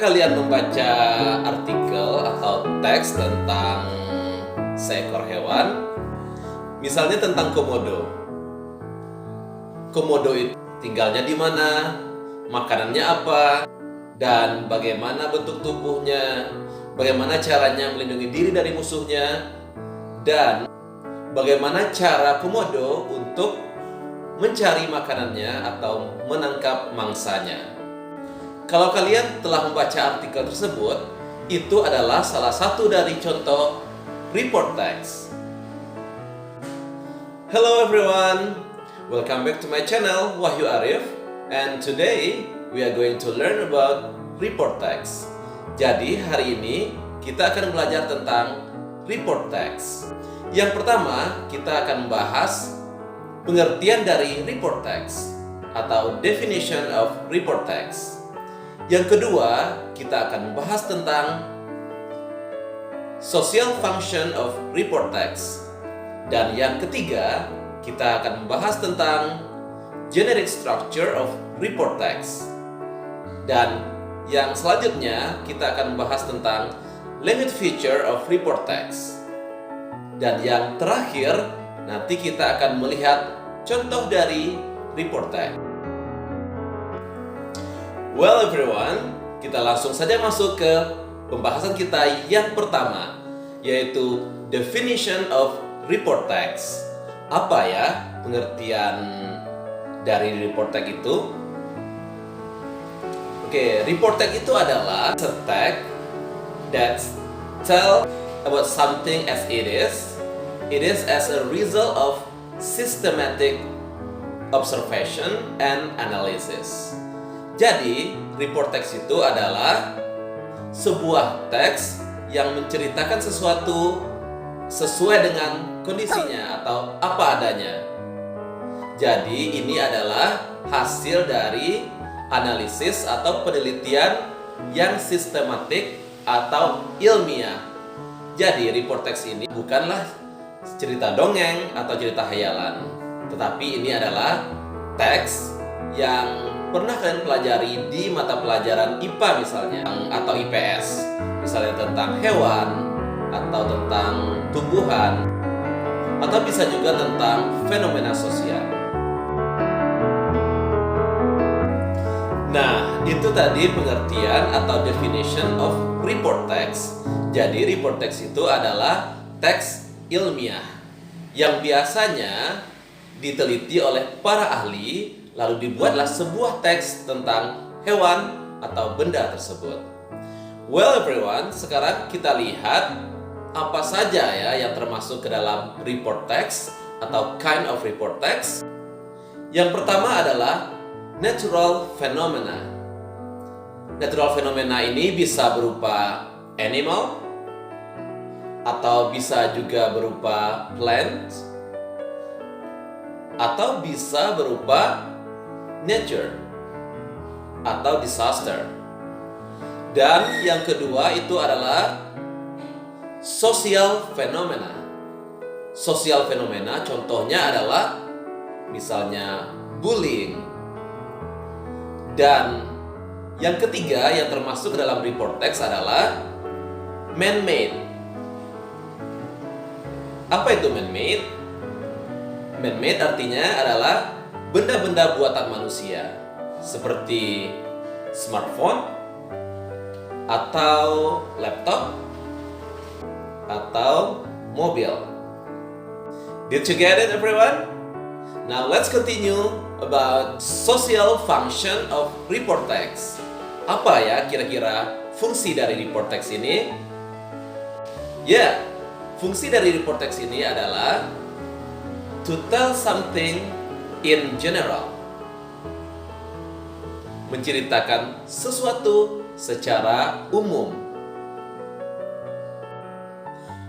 kalian membaca artikel atau teks tentang seekor hewan, misalnya tentang komodo. Komodo itu tinggalnya di mana, makanannya apa, dan bagaimana bentuk tubuhnya, bagaimana caranya melindungi diri dari musuhnya, dan bagaimana cara komodo untuk mencari makanannya atau menangkap mangsanya. Kalau kalian telah membaca artikel tersebut, itu adalah salah satu dari contoh report text. Hello everyone, welcome back to my channel Wahyu Arif, and today we are going to learn about report text. Jadi hari ini kita akan belajar tentang report text. Yang pertama, kita akan membahas pengertian dari report text atau definition of report text. Yang kedua, kita akan membahas tentang social function of report text. Dan yang ketiga, kita akan membahas tentang generic structure of report text. Dan yang selanjutnya, kita akan membahas tentang language feature of report text. Dan yang terakhir, nanti kita akan melihat contoh dari report text. Well everyone, kita langsung saja masuk ke pembahasan kita yang pertama, yaitu definition of report text. Apa ya pengertian dari report text itu? Oke, report text itu adalah a text that tell about something as it is. It is as a result of systematic observation and analysis. Jadi, report text itu adalah sebuah teks yang menceritakan sesuatu sesuai dengan kondisinya atau apa adanya. Jadi, ini adalah hasil dari analisis atau penelitian yang sistematik atau ilmiah. Jadi, report text ini bukanlah cerita dongeng atau cerita hayalan, tetapi ini adalah teks yang pernah kalian pelajari di mata pelajaran IPA misalnya, atau IPS, misalnya tentang hewan, atau tentang tumbuhan, atau bisa juga tentang fenomena sosial. Nah, itu tadi pengertian atau definition of report text. Jadi report text itu adalah teks ilmiah yang biasanya diteliti oleh para ahli, lalu dibuatlah sebuah teks tentang hewan atau benda tersebut. Well everyone, sekarang kita lihat apa saja ya yang termasuk ke dalam report text atau kind of report text. Yang pertama adalah natural phenomena. Natural phenomena ini bisa berupa animal, atau bisa juga berupa plant, atau bisa berupa nature atau disaster. Dan yang kedua itu adalah social phenomena. Social phenomena contohnya adalah misalnya bullying. Dan yang ketiga yang termasuk dalam report text adalah man-made. Apa itu man-made? Man-made artinya adalah benda-benda buatan manusia, seperti smartphone, atau laptop, atau mobil. Did you get it everyone? Now let's continue about social function of report text. Apa ya kira-kira fungsi dari report text ini? Ya, fungsi dari report text ini adalah to tell something in general. Menceritakan sesuatu secara umum.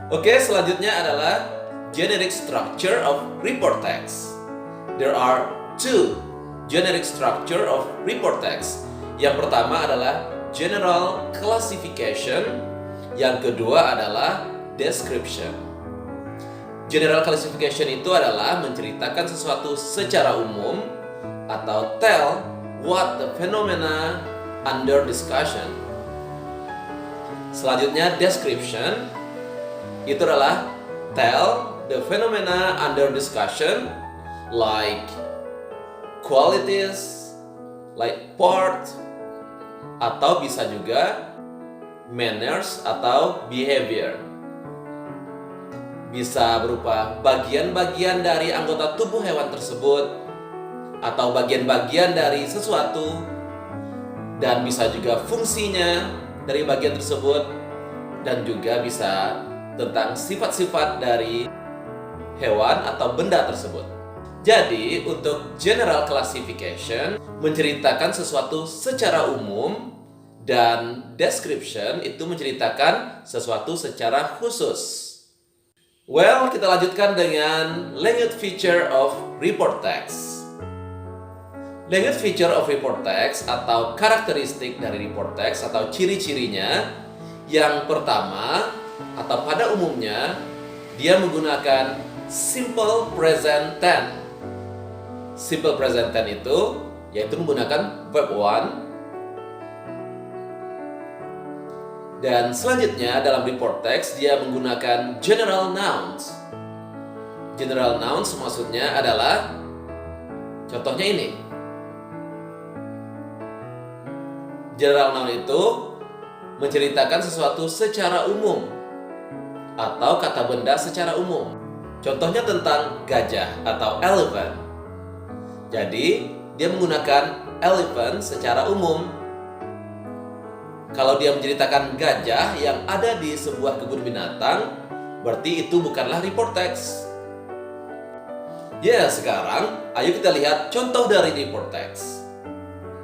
Oke, selanjutnya adalah generic structure of report text. There are two generic structure of report text. Yang pertama adalah general classification, yang kedua adalah description. General classification itu adalah menceritakan sesuatu secara umum atau tell what the phenomena under discussion. Selanjutnya description, itu adalah tell the phenomena under discussion, like qualities, like part, atau bisa juga manners atau behavior. Bisa berupa bagian-bagian dari anggota tubuh hewan tersebut, atau bagian-bagian dari sesuatu, dan bisa juga fungsinya dari bagian tersebut, dan juga bisa tentang sifat-sifat dari hewan atau benda tersebut. Jadi, untuk general classification menceritakan sesuatu secara umum, dan description itu menceritakan sesuatu secara khusus. Well, kita lanjutkan dengan language feature of report text. Language feature of report text atau karakteristik dari report text atau ciri-cirinya, yang pertama atau pada umumnya dia menggunakan simple present tense. Simple present tense itu yaitu menggunakan verb one. Dan selanjutnya dalam report text dia menggunakan general nouns. General nouns maksudnya adalah, contohnya ini. General noun itu menceritakan sesuatu secara umum atau kata benda secara umum. Contohnya tentang gajah atau elephant. Jadi dia menggunakan elephant secara umum. Kalau dia menceritakan gajah yang ada di sebuah kebun binatang, berarti itu bukanlah report text. Ya, sekarang ayo kita lihat contoh dari report text.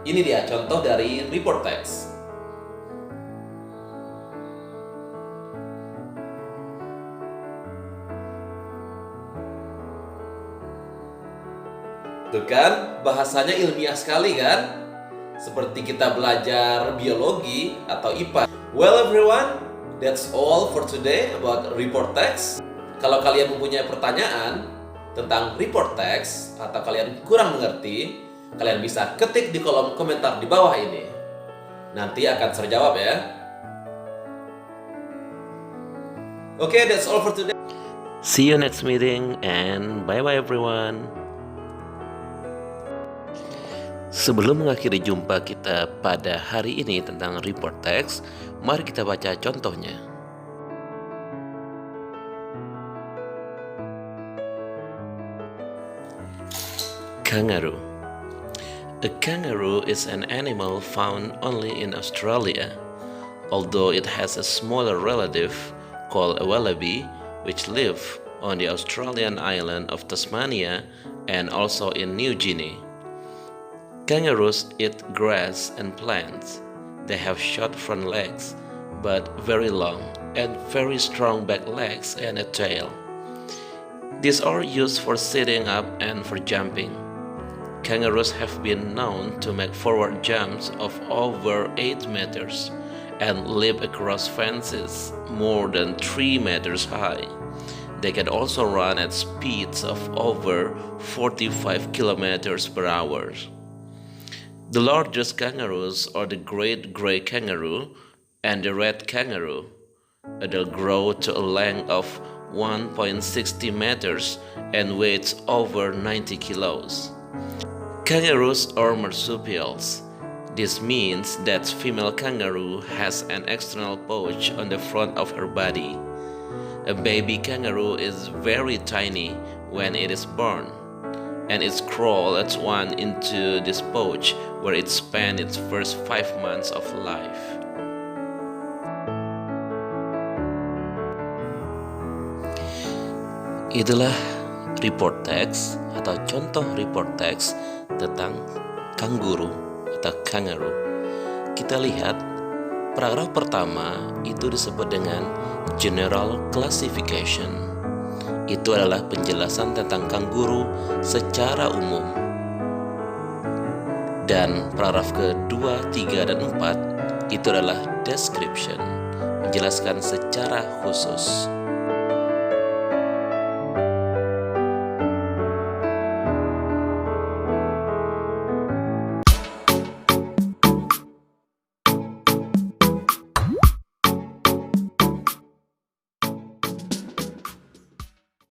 Ini dia contoh dari report text. Tuh kan, bahasanya ilmiah sekali kan? Seperti kita belajar biologi atau IPA. Well everyone, that's all for today about report text. Kalau kalian mempunyai pertanyaan tentang report text atau kalian kurang mengerti, kalian bisa ketik di kolom komentar di bawah ini. Nanti akan saya jawab ya. Okay, that's all for today. See you next meeting and bye-bye everyone. Sebelum mengakhiri jumpa kita pada hari ini tentang report text, mari kita baca contohnya. Kangaroo. A kangaroo is an animal found only in Australia, although it has a smaller relative called a wallaby, which live on the Australian island of Tasmania and also in New Guinea. Kangaroos eat grass and plants. They have short front legs, but very long and very strong back legs and a tail. These are used for sitting up and for jumping. Kangaroos have been known to make forward jumps of over 8 meters and leap across fences more than 3 meters high. They can also run at speeds of over 45 kilometers per hour. The largest kangaroos are the great gray kangaroo and the red kangaroo. They'll grow to a length of 1.60 meters and weighs over 90 kilos. Kangaroos are marsupials. This means that female kangaroo has an external pouch on the front of her body. A baby kangaroo is very tiny when it is born, and it crawls into this pouch where it spends its first 5 months of life. Itulah report text atau contoh report text tentang kanguru atau kangaroo. Kita lihat paragraf pertama itu disebut dengan general classification. Itu adalah penjelasan tentang kanguru secara umum. Dan paragraf kedua, 3, dan 4 itu adalah description, menjelaskan secara khusus.